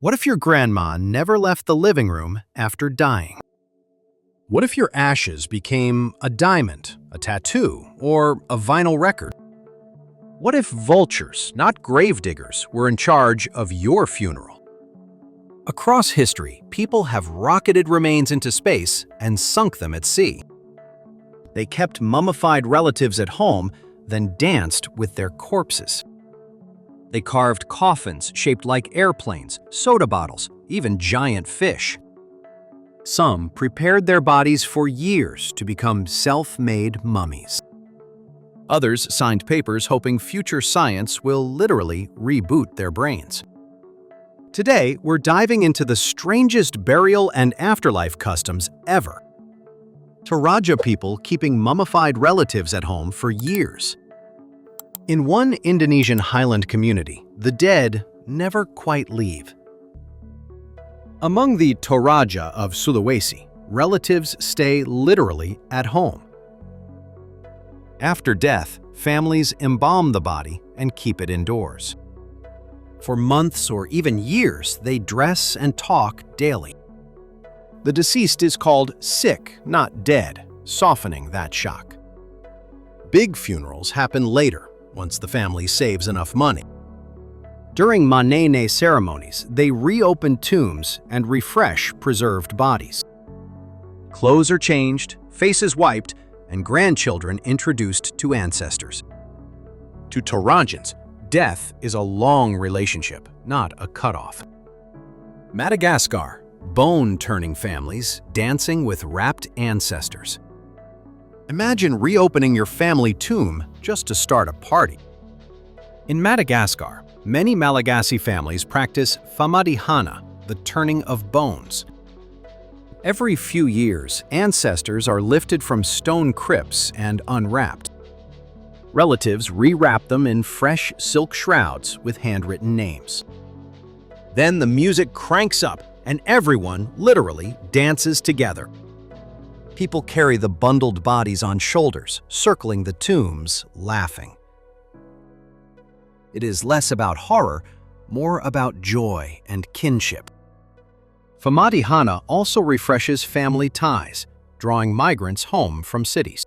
What if your grandma never left the living room after dying? What if your ashes became a diamond, a tattoo, or a vinyl record? What if vultures, not gravediggers, were in charge of your funeral? Across history, people have rocketed remains into space and sunk them at sea. They kept mummified relatives at home, then danced with their corpses. They carved coffins shaped like airplanes, soda bottles, even giant fish. Some prepared their bodies for years to become self-made mummies. Others signed papers hoping future science will literally reboot their brains. Today, we're diving into the strangest burial and afterlife customs ever. Toraja people keeping mummified relatives at home for years. In one Indonesian highland community, the dead never quite leave. Among the Toraja of Sulawesi, relatives stay literally at home. After death, families embalm the body and keep it indoors. For months or even years, they dress and talk daily. The deceased is called sick, not dead, softening that shock. Big funerals happen later, once the family saves enough money. During manene ceremonies, they reopen tombs and refresh preserved bodies. Clothes are changed, faces wiped, and grandchildren introduced to ancestors. To Torajans, death is a long relationship, not a cutoff. Madagascar, bone-turning families dancing with wrapped ancestors. Imagine reopening your family tomb just to start a party. In Madagascar, many Malagasy families practice famadihana, the turning of bones. Every few years, ancestors are lifted from stone crypts and unwrapped. Relatives rewrap them in fresh silk shrouds with handwritten names. Then the music cranks up and everyone literally dances together. People carry the bundled bodies on shoulders, circling the tombs, laughing. It is less about horror, more about joy and kinship. Famadihana also refreshes family ties, drawing migrants home from cities.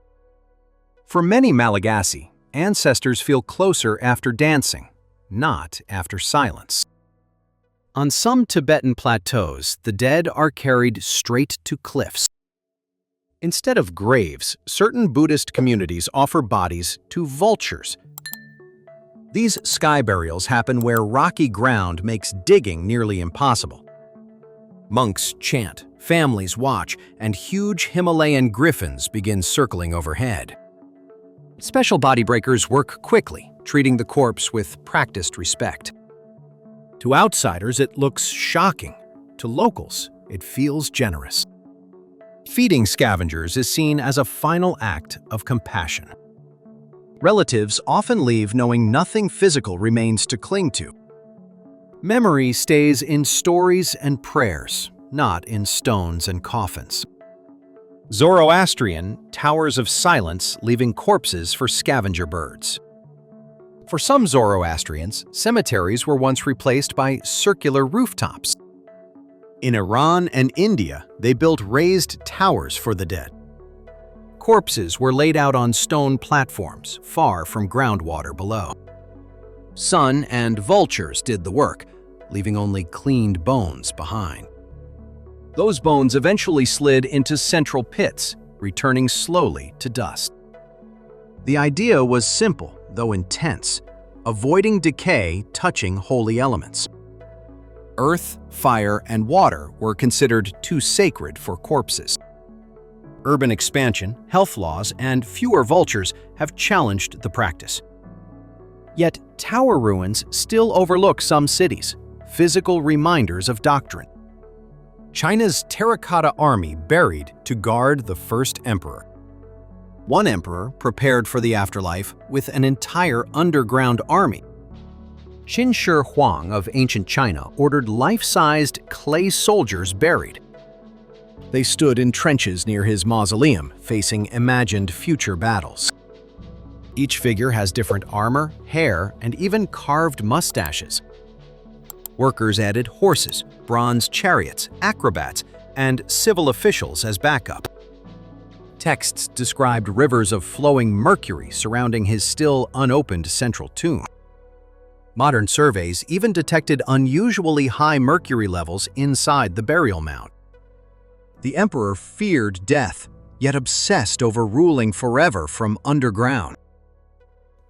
For many Malagasy, ancestors feel closer after dancing, not after silence. On some Tibetan plateaus, the dead are carried straight to cliffs. Instead of graves, certain Buddhist communities offer bodies to vultures. These sky burials happen where rocky ground makes digging nearly impossible. Monks chant, families watch, and huge Himalayan griffins begin circling overhead. Special body breakers work quickly, treating the corpse with practiced respect. To outsiders, it looks shocking. To locals, it feels generous. Feeding scavengers is seen as a final act of compassion. Relatives often leave knowing nothing physical remains to cling to. Memory stays in stories and prayers, not in stones and coffins. Zoroastrian, towers of silence leaving corpses for scavenger birds. For some Zoroastrians, cemeteries were once replaced by circular rooftops. In Iran and India, they built raised towers for the dead. Corpses were laid out on stone platforms, far from groundwater below. Sun and vultures did the work, leaving only cleaned bones behind. Those bones eventually slid into central pits, returning slowly to dust. The idea was simple, though intense, avoiding decay touching holy elements. Earth, fire, and water were considered too sacred for corpses. Urban expansion, health laws, and fewer vultures have challenged the practice. Yet, tower ruins still overlook some cities, physical reminders of doctrine. China's terracotta army buried to guard the first emperor. One emperor prepared for the afterlife with an entire underground army. Qin Shi Huang of ancient China ordered life-sized clay soldiers buried. They stood in trenches near his mausoleum, facing imagined future battles. Each figure has different armor, hair, and even carved mustaches. Workers added horses, bronze chariots, acrobats, and civil officials as backup. Texts described rivers of flowing mercury surrounding his still unopened central tomb. Modern surveys even detected unusually high mercury levels inside the burial mound. The emperor feared death, yet obsessed over ruling forever from underground.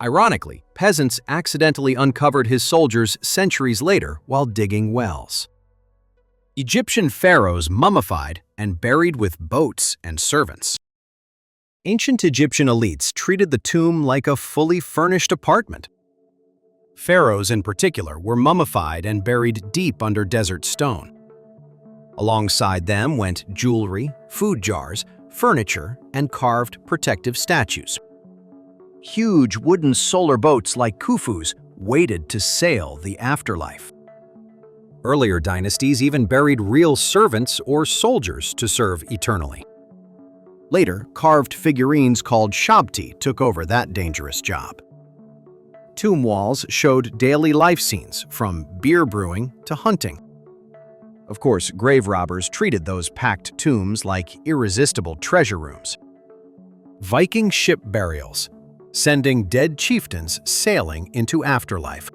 Ironically, peasants accidentally uncovered his soldiers centuries later while digging wells. Egyptian pharaohs mummified and buried with boats and servants. Ancient Egyptian elites treated the tomb like a fully furnished apartment. Pharaohs in particular were mummified and buried deep under desert stone. Alongside them went jewelry, food jars, furniture, and carved protective statues. Huge wooden solar boats like Khufus waited to sail the afterlife. Earlier dynasties even buried real servants or soldiers to serve eternally. Later, carved figurines called shabti took over that dangerous job. Tomb walls showed daily life scenes, from beer brewing to hunting. Of course, grave robbers treated those packed tombs like irresistible treasure rooms. Viking ship burials, sending dead chieftains sailing into afterlife.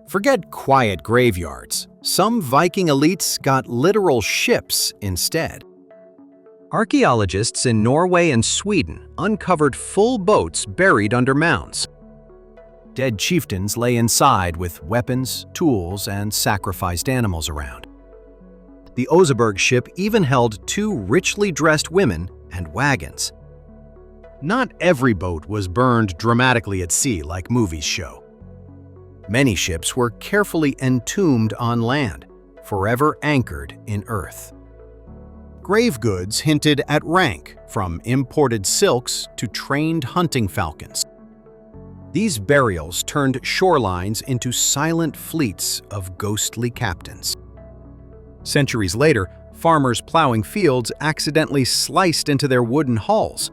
Forget quiet graveyards. Some Viking elites got literal ships instead. Archaeologists in Norway and Sweden uncovered full boats buried under mounds. Dead chieftains lay inside with weapons, tools, and sacrificed animals around. The Oseberg ship even held 2 richly dressed women and wagons. Not every boat was burned dramatically at sea like movies show. Many ships were carefully entombed on land, forever anchored in earth. Grave goods hinted at rank, from imported silks to trained hunting falcons. These burials turned shorelines into silent fleets of ghostly captains. Centuries later, farmers plowing fields accidentally sliced into their wooden hulls.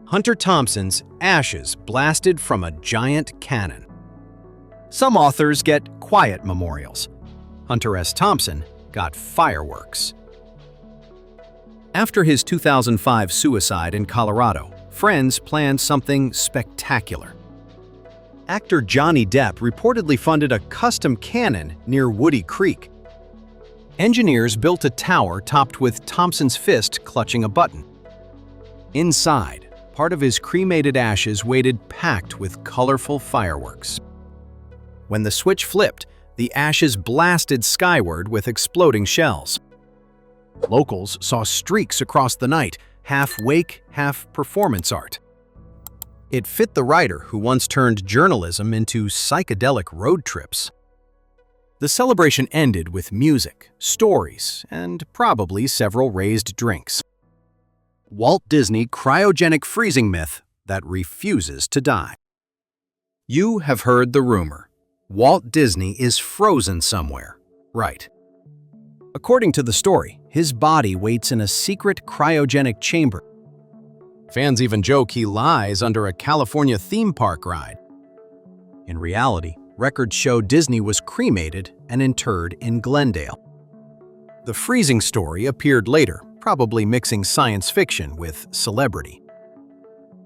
Hunter Thompson's ashes blasted from a giant cannon. Some authors get quiet memorials. Hunter S. Thompson got fireworks. After his 2005 suicide in Colorado, friends planned something spectacular. Actor Johnny Depp reportedly funded a custom cannon near Woody Creek. Engineers built a tower topped with Thompson's fist clutching a button. Inside, part of his cremated ashes waited packed with colorful fireworks. When the switch flipped, the ashes blasted skyward with exploding shells. Locals saw streaks across the night, half wake, half performance art. It fit the writer who once turned journalism into psychedelic road trips. The celebration ended with music, stories, and probably several raised drinks. Walt Disney cryogenic freezing myth that refuses to die. You have heard the rumor. Walt Disney is frozen somewhere, right? According to the story, his body waits in a secret cryogenic chamber. Fans even joke he lies under a California theme park ride. In reality, records show Disney was cremated and interred in Glendale. The freezing story appeared later, probably mixing science fiction with celebrity.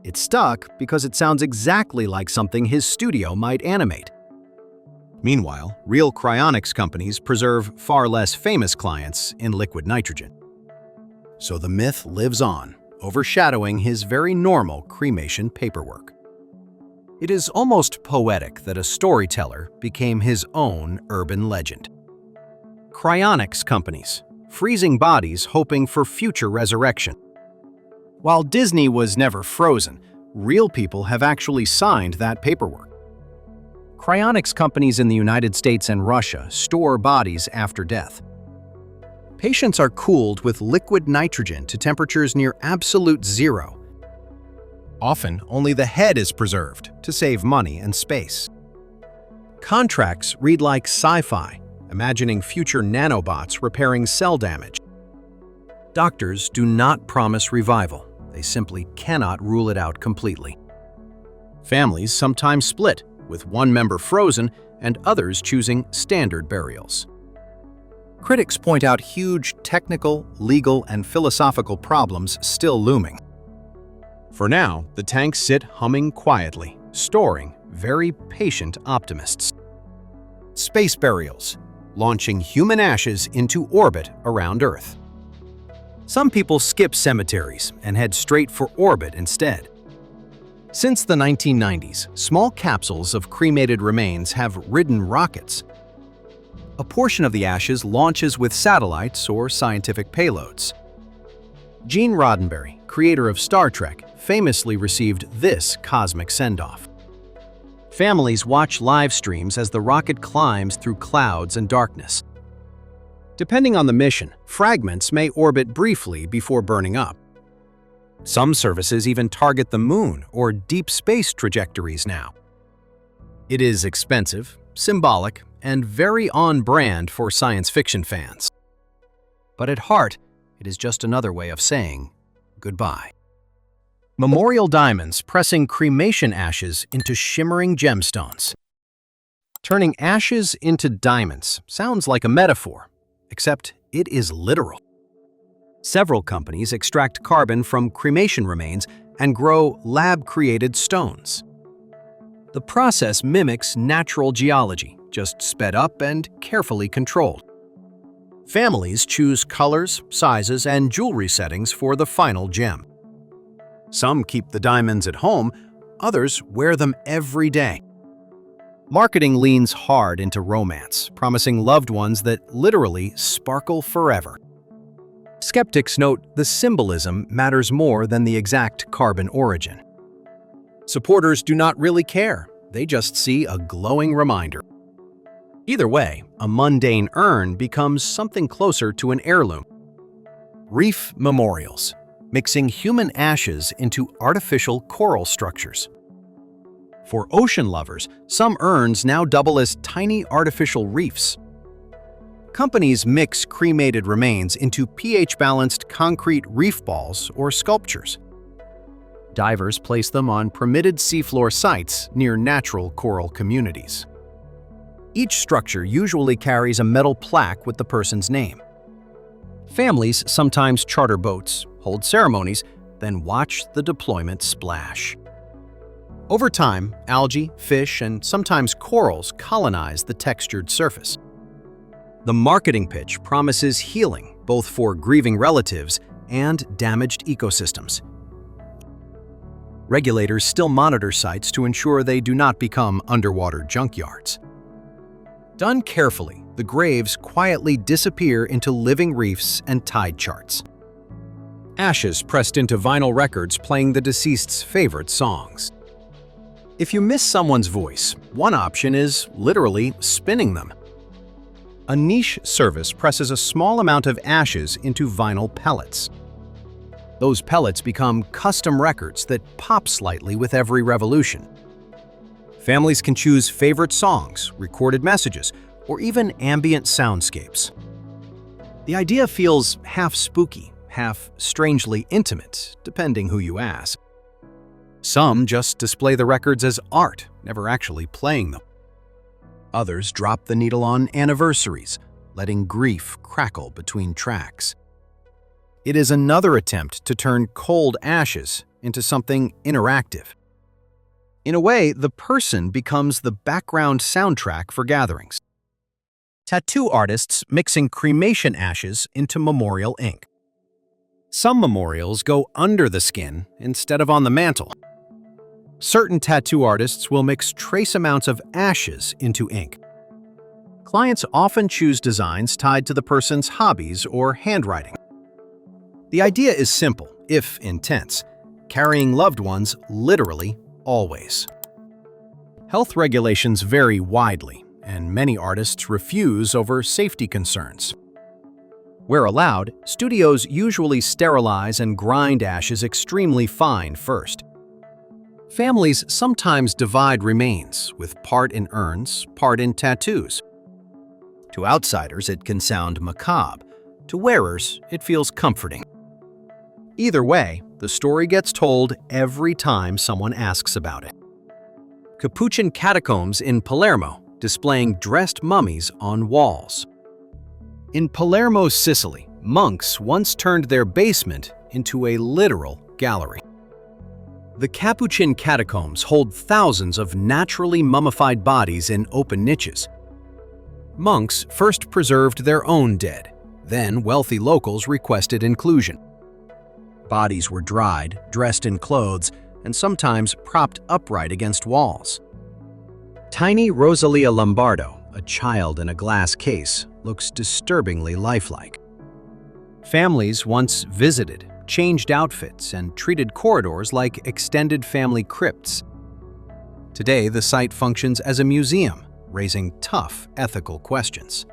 It stuck because it sounds exactly like something his studio might animate. Meanwhile, real cryonics companies preserve far less famous clients in liquid nitrogen. So the myth lives on, overshadowing his very normal cremation paperwork. It is almost poetic that a storyteller became his own urban legend. Cryonics companies, freezing bodies hoping for future resurrection. While Disney was never frozen, real people have actually signed that paperwork. Cryonics companies in the United States and Russia store bodies after death. Patients are cooled with liquid nitrogen to temperatures near absolute zero. Often, only the head is preserved to save money and space. Contracts read like sci-fi, imagining future nanobots repairing cell damage. Doctors do not promise revival. They simply cannot rule it out completely. Families sometimes split, with one member frozen and others choosing standard burials. Critics point out huge technical, legal, and philosophical problems still looming. For now, the tanks sit humming quietly, storing very patient optimists. Space burials, launching human ashes into orbit around Earth. Some people skip cemeteries and head straight for orbit instead. Since the 1990s, small capsules of cremated remains have ridden rockets. A portion of the ashes launches with satellites or scientific payloads. Gene Roddenberry, creator of Star Trek, famously received this cosmic send-off. Families watch live streams as the rocket climbs through clouds and darkness. Depending on the mission, fragments may orbit briefly before burning up. Some services even target the moon or deep space trajectories now. It is expensive, symbolic, and very on-brand for science fiction fans. But at heart, it is just another way of saying goodbye. Memorial diamonds pressing cremation ashes into shimmering gemstones. Turning ashes into diamonds sounds like a metaphor, except it is literal. Several companies extract carbon from cremation remains and grow lab-created stones. The process mimics natural geology, just sped up and carefully controlled. Families choose colors, sizes, and jewelry settings for the final gem. Some keep the diamonds at home, others wear them every day. Marketing leans hard into romance, promising loved ones that literally sparkle forever. Skeptics note the symbolism matters more than the exact carbon origin. Supporters do not really care, they just see a glowing reminder. Either way, a mundane urn becomes something closer to an heirloom. Reef memorials, mixing human ashes into artificial coral structures. For ocean lovers, some urns now double as tiny artificial reefs. Companies mix cremated remains into pH-balanced concrete reef balls or sculptures. Divers place them on permitted seafloor sites near natural coral communities. Each structure usually carries a metal plaque with the person's name. Families sometimes charter boats, hold ceremonies, then watch the deployment splash. Over time, algae, fish, and sometimes corals colonize the textured surface. The marketing pitch promises healing both for grieving relatives and damaged ecosystems. Regulators still monitor sites to ensure they do not become underwater junkyards. Done carefully, the graves quietly disappear into living reefs and tide charts. Ashes pressed into vinyl records playing the deceased's favorite songs. If you miss someone's voice, one option is literally spinning them. A niche service presses a small amount of ashes into vinyl pellets. Those pellets become custom records that pop slightly with every revolution. Families can choose favorite songs, recorded messages, or even ambient soundscapes. The idea feels half spooky, half strangely intimate, depending who you ask. Some just display the records as art, never actually playing them. Others drop the needle on anniversaries, letting grief crackle between tracks. It is another attempt to turn cold ashes into something interactive. In a way, the person becomes the background soundtrack for gatherings. Tattoo artists mixing cremation ashes into memorial ink. Some memorials go under the skin instead of on the mantle. Certain tattoo artists will mix trace amounts of ashes into ink. Clients often choose designs tied to the person's hobbies or handwriting. The idea is simple, if intense, carrying loved ones literally always. Health regulations vary widely, and many artists refuse over safety concerns. Where allowed, studios usually sterilize and grind ashes extremely fine first. Families sometimes divide remains, with part in urns, part in tattoos. To outsiders, it can sound macabre. To wearers, it feels comforting. Either way, the story gets told every time someone asks about it. Capuchin catacombs in Palermo, displaying dressed mummies on walls. In Palermo, Sicily, monks once turned their basement into a literal gallery. The Capuchin catacombs hold thousands of naturally mummified bodies in open niches. Monks first preserved their own dead, then wealthy locals requested inclusion. Bodies were dried, dressed in clothes, and sometimes propped upright against walls. Tiny Rosalia Lombardo, a child in a glass case, looks disturbingly lifelike. Families once visited, changed outfits, and treated corridors like extended family crypts. Today, the site functions as a museum, raising tough ethical questions.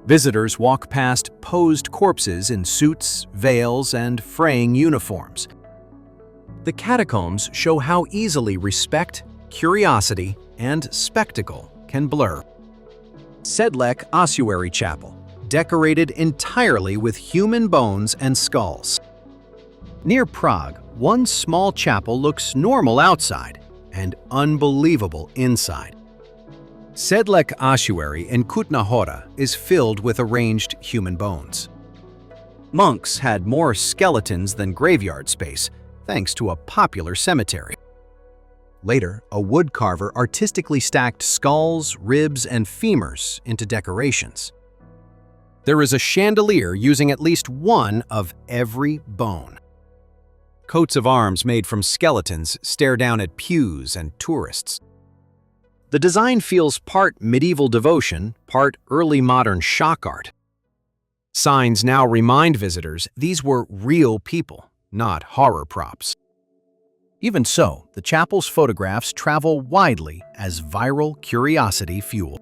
Visitors walk past posed corpses in suits, veils, and fraying uniforms. The catacombs show how easily respect, curiosity, and spectacle can blur. Sedlec Ossuary Chapel, decorated entirely with human bones and skulls. Near Prague, one small chapel looks normal outside and unbelievable inside. Sedlec Ossuary in Kutna Hora is filled with arranged human bones. Monks had more skeletons than graveyard space, thanks to a popular cemetery. Later, a woodcarver artistically stacked skulls, ribs, and femurs into decorations. There is a chandelier using at least one of every bone. Coats of arms made from skeletons stare down at pews and tourists. The design feels part medieval devotion, part early modern shock art. Signs now remind visitors these were real people, not horror props. Even so, the chapel's photographs travel widely as viral curiosity fuel.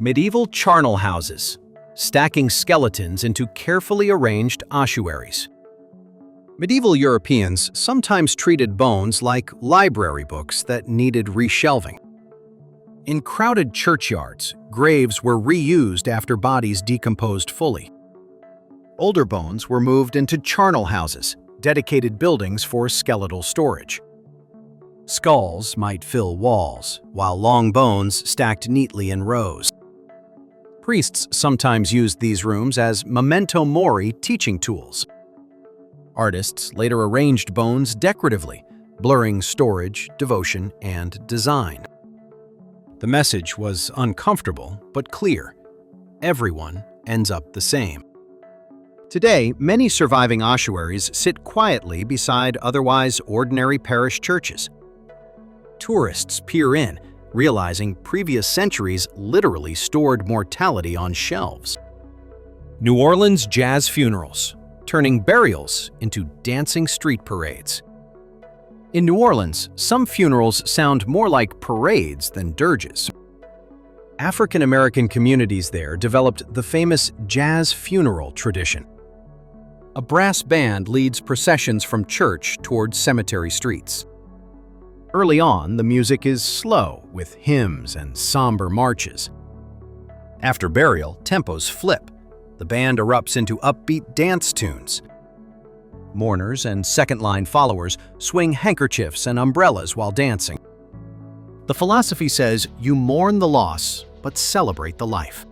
Medieval charnel houses, stacking skeletons into carefully arranged ossuaries. Medieval Europeans sometimes treated bones like library books that needed reshelving. In crowded churchyards, graves were reused after bodies decomposed fully. Older bones were moved into charnel houses, dedicated buildings for skeletal storage. Skulls might fill walls, while long bones stacked neatly in rows. Priests sometimes used these rooms as memento mori teaching tools. Artists later arranged bones decoratively, blurring storage, devotion, and design. The message was uncomfortable but clear. Everyone ends up the same. Today, many surviving ossuaries sit quietly beside otherwise ordinary parish churches. Tourists peer in, realizing previous centuries literally stored mortality on shelves. New Orleans jazz funerals, turning burials into dancing street parades. In New Orleans, some funerals sound more like parades than dirges. African American communities there developed the famous jazz funeral tradition. A brass band leads processions from church toward cemetery streets. Early on, the music is slow, with hymns and somber marches. After burial, tempos flip. The band erupts into upbeat dance tunes. Mourners and second-line followers swing handkerchiefs and umbrellas while dancing. The philosophy says you mourn the loss, but celebrate the life.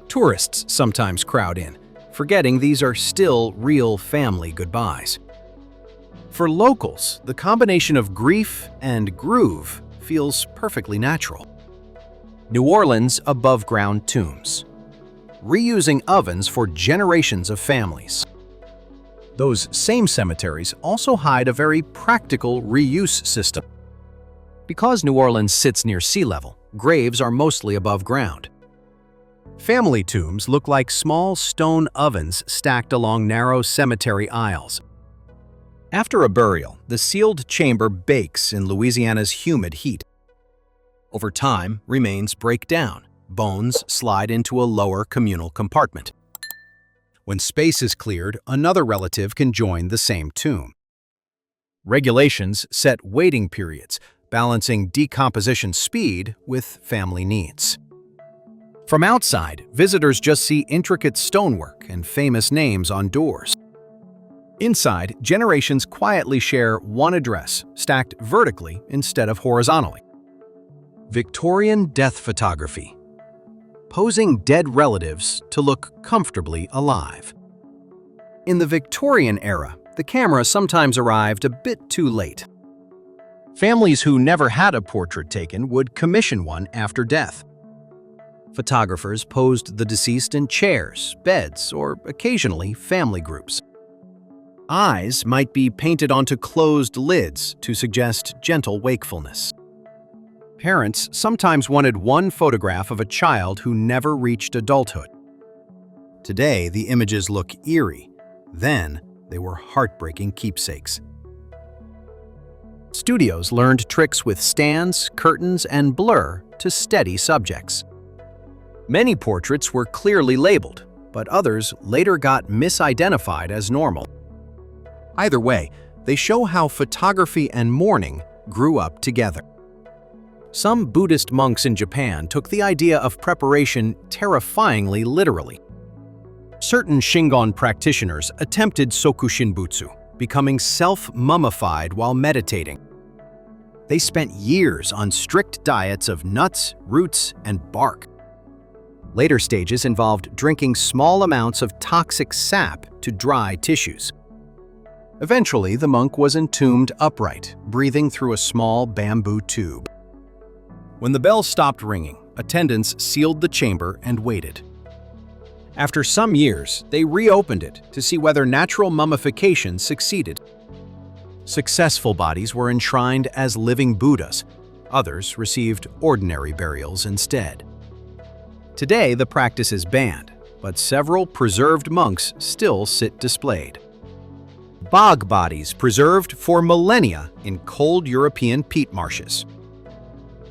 Tourists sometimes crowd in, forgetting these are still real family goodbyes. For locals, the combination of grief and groove feels perfectly natural. New Orleans above-ground tombs, reusing ovens for generations of families. Those same cemeteries also hide a very practical reuse system. Because New Orleans sits near sea level, graves are mostly above ground. Family tombs look like small stone ovens stacked along narrow cemetery aisles. After a burial, the sealed chamber bakes in Louisiana's humid heat. Over time, remains break down. Bones slide into a lower communal compartment. When space is cleared, another relative can join the same tomb. Regulations set waiting periods, balancing decomposition speed with family needs. From outside, visitors just see intricate stonework and famous names on doors. Inside, generations quietly share one address, stacked vertically instead of horizontally. Victorian death photography. Posing dead relatives to look comfortably alive. In the Victorian era, the camera sometimes arrived a bit too late. Families who never had a portrait taken would commission one after death. Photographers posed the deceased in chairs, beds, or occasionally family groups. Eyes might be painted onto closed lids to suggest gentle wakefulness. Parents sometimes wanted one photograph of a child who never reached adulthood. Today, the images look eerie. Then, they were heartbreaking keepsakes. Studios learned tricks with stands, curtains, and blur to steady subjects. Many portraits were clearly labeled, but others later got misidentified as normal. Either way, they show how photography and mourning grew up together. Some Buddhist monks in Japan took the idea of preparation terrifyingly literally. Certain Shingon practitioners attempted sokushinbutsu, becoming self-mummified while meditating. They spent years on strict diets of nuts, roots, and bark. Later stages involved drinking small amounts of toxic sap to dry tissues. Eventually, the monk was entombed upright, breathing through a small bamboo tube. When the bell stopped ringing, attendants sealed the chamber and waited. After some years, they reopened it to see whether natural mummification succeeded. Successful bodies were enshrined as living Buddhas. Others received ordinary burials instead. Today, the practice is banned, but several preserved monks still sit displayed. Bog bodies preserved for millennia in cold European peat marshes.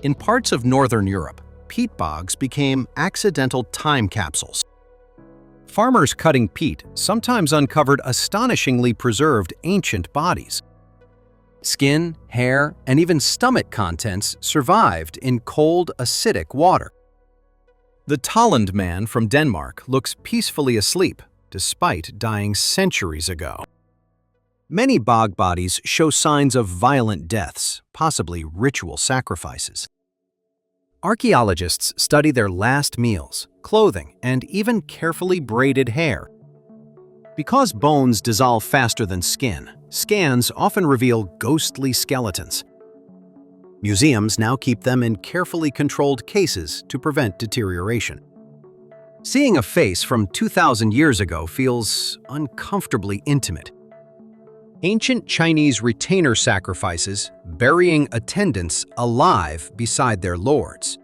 In parts of northern Europe, peat bogs became accidental time capsules. Farmers cutting peat sometimes uncovered astonishingly preserved ancient bodies. Skin, hair, and even stomach contents survived in cold, acidic water. The Tolland man from Denmark looks peacefully asleep, despite dying centuries ago. Many bog bodies show signs of violent deaths, possibly ritual sacrifices. Archaeologists study their last meals, clothing, and even carefully braided hair. Because bones dissolve faster than skin, scans often reveal ghostly skeletons. Museums now keep them in carefully controlled cases to prevent deterioration. Seeing a face from 2,000 years ago feels uncomfortably intimate. Ancient Chinese retainer sacrifices, burying attendants alive beside their lords.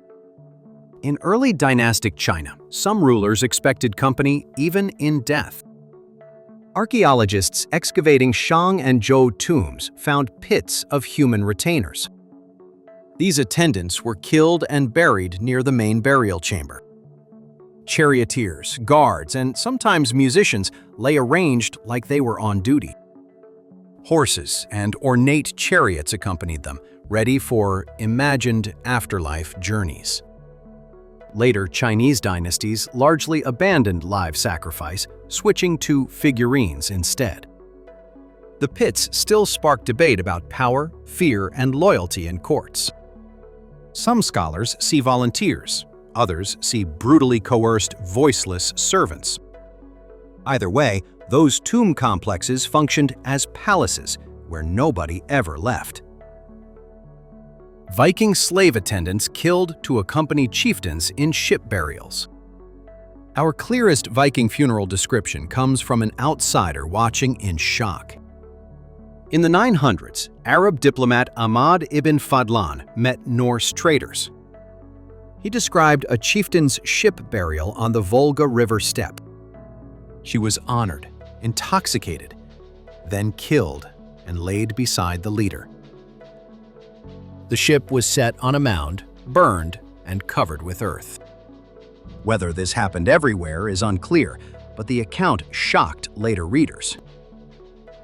In early dynastic China, some rulers expected company even in death. Archaeologists excavating Shang and Zhou tombs found pits of human retainers. These attendants were killed and buried near the main burial chamber. Charioteers, guards, and sometimes musicians lay arranged like they were on duty. Horses and ornate chariots accompanied them, ready for imagined afterlife journeys. Later Chinese dynasties largely abandoned live sacrifice, switching to figurines instead. The pits still spark debate about power, fear, and loyalty in courts. Some scholars see volunteers, others see brutally coerced, voiceless servants. Either way, those tomb complexes functioned as palaces where nobody ever left. Viking slave attendants killed to accompany chieftains in ship burials. Our clearest Viking funeral description comes from an outsider watching in shock. In the 900s, Arab diplomat Ahmad ibn Fadlan met Norse traders. He described a chieftain's ship burial on the Volga River steppe. She was honored, intoxicated, then killed and laid beside the leader. The ship was set on a mound, burned, and covered with earth. Whether this happened everywhere is unclear, but the account shocked later readers.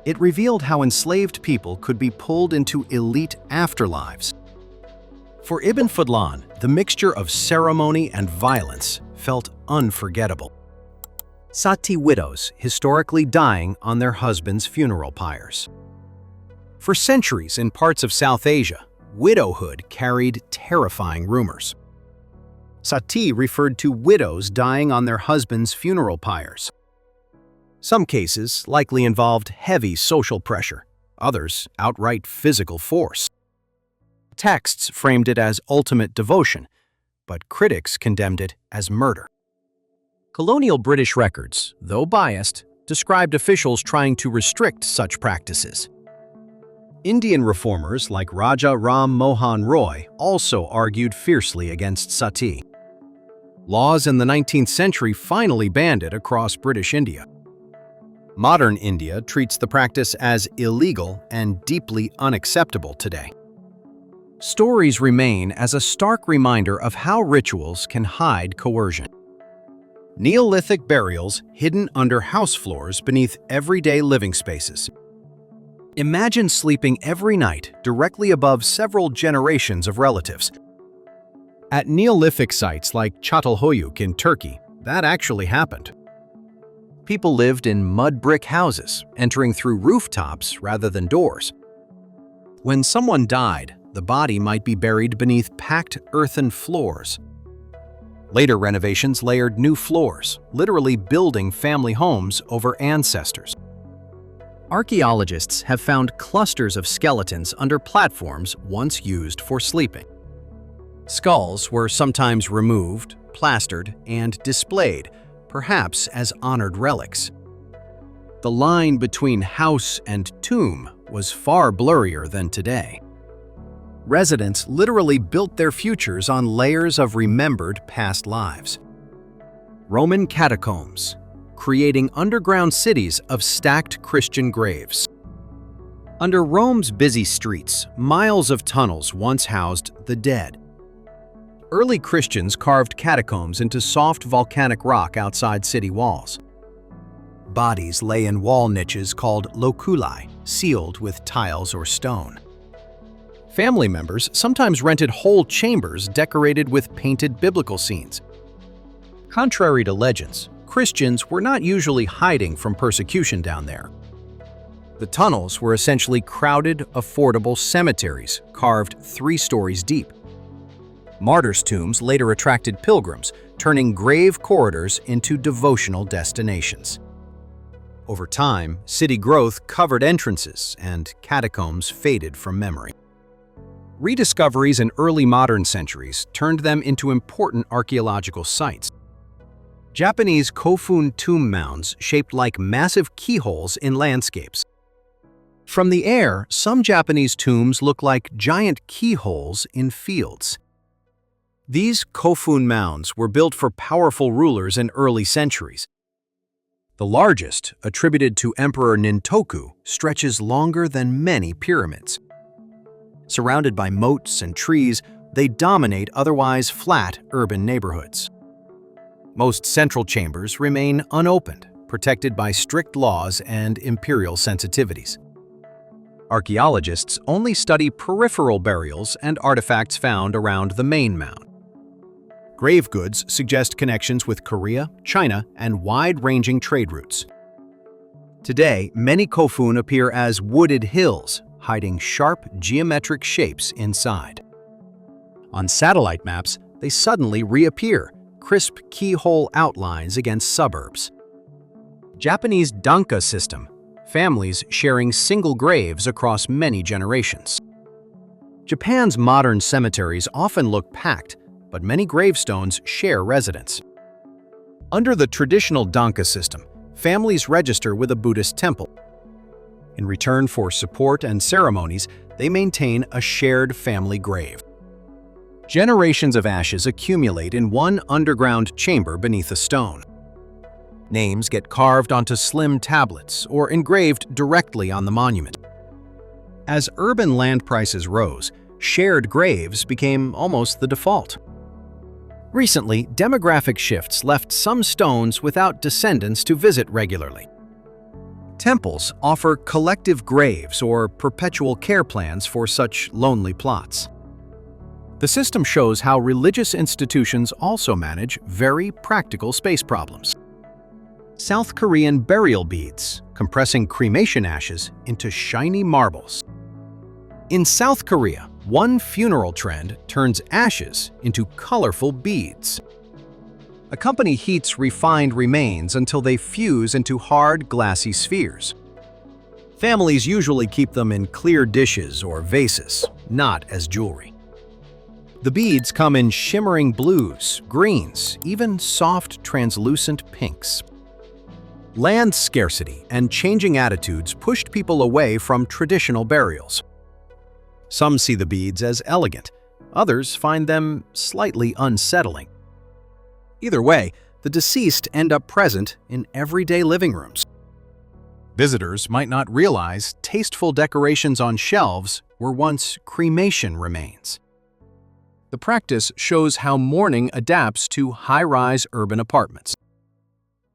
It revealed how enslaved people could be pulled into elite afterlives. For Ibn Fadlan, the mixture of ceremony and violence felt unforgettable. Sati widows historically dying on their husbands' funeral pyres. For centuries in parts of South Asia, widowhood carried terrifying rumors. Sati referred to widows dying on their husbands' funeral pyres. Some cases likely involved heavy social pressure, others outright physical force. Texts framed it as ultimate devotion, but critics condemned it as murder. Colonial British records, though biased, described officials trying to restrict such practices. Indian reformers like Raja Ram Mohan Roy also argued fiercely against sati. Laws in the 19th century finally banned it across British India. Modern India treats the practice as illegal and deeply unacceptable today. Stories remain as a stark reminder of how rituals can hide coercion. Neolithic burials hidden under house floors beneath everyday living spaces. Imagine sleeping every night directly above several generations of relatives. At Neolithic sites like Çatalhöyük in Turkey, that actually happened. People lived in mud brick houses, entering through rooftops rather than doors. When someone died, the body might be buried beneath packed earthen floors. Later renovations layered new floors, literally building family homes over ancestors. Archaeologists have found clusters of skeletons under platforms once used for sleeping. Skulls were sometimes removed, plastered, and displayed, perhaps as honored relics. The line between house and tomb was far blurrier than today. Residents literally built their futures on layers of remembered past lives. Roman catacombs, creating underground cities of stacked Christian graves. Under Rome's busy streets, miles of tunnels once housed the dead. Early Christians carved catacombs into soft volcanic rock outside city walls. Bodies lay in wall niches called loculi, sealed with tiles or stone. Family members sometimes rented whole chambers decorated with painted biblical scenes. Contrary to legends, Christians were not usually hiding from persecution down there. The tunnels were essentially crowded, affordable cemeteries carved 3 stories deep. Martyrs' tombs later attracted pilgrims, turning grave corridors into devotional destinations. Over time, city growth covered entrances, and catacombs faded from memory. Rediscoveries in early modern centuries turned them into important archaeological sites. Japanese Kofun tomb mounds shaped like massive keyholes in landscapes. From the air, some Japanese tombs look like giant keyholes in fields. These Kofun mounds were built for powerful rulers in early centuries. The largest, attributed to Emperor Nintoku, stretches longer than many pyramids. Surrounded by moats and trees, they dominate otherwise flat urban neighborhoods. Most central chambers remain unopened, protected by strict laws and imperial sensitivities. Archaeologists only study peripheral burials and artifacts found around the main mound. Grave goods suggest connections with Korea, China, and wide-ranging trade routes. Today, many kofun appear as wooded hills, hiding sharp geometric shapes inside. On satellite maps, they suddenly reappear, crisp keyhole outlines against suburbs. Japanese danka system, families sharing single graves across many generations. Japan's modern cemeteries often look packed, but many gravestones share residence. Under the traditional danka system, families register with a Buddhist temple. In return for support and ceremonies, they maintain a shared family grave. Generations of ashes accumulate in one underground chamber beneath a stone. Names get carved onto slim tablets or engraved directly on the monument. As urban land prices rose, shared graves became almost the default. Recently, demographic shifts left some stones without descendants to visit regularly. Temples offer collective graves or perpetual care plans for such lonely plots. The system shows how religious institutions also manage very practical space problems. South Korean burial beads, compressing cremation ashes into shiny marbles. In South Korea, one funeral trend turns ashes into colorful beads. A company heats refined remains until they fuse into hard, glassy spheres. Families usually keep them in clear dishes or vases, not as jewelry. The beads come in shimmering blues, greens, even soft, translucent pinks. Land scarcity and changing attitudes pushed people away from traditional burials. Some see the beads as elegant, others find them slightly unsettling. Either way, the deceased end up present in everyday living rooms. Visitors might not realize tasteful decorations on shelves were once cremation remains. The practice shows how mourning adapts to high-rise urban apartments.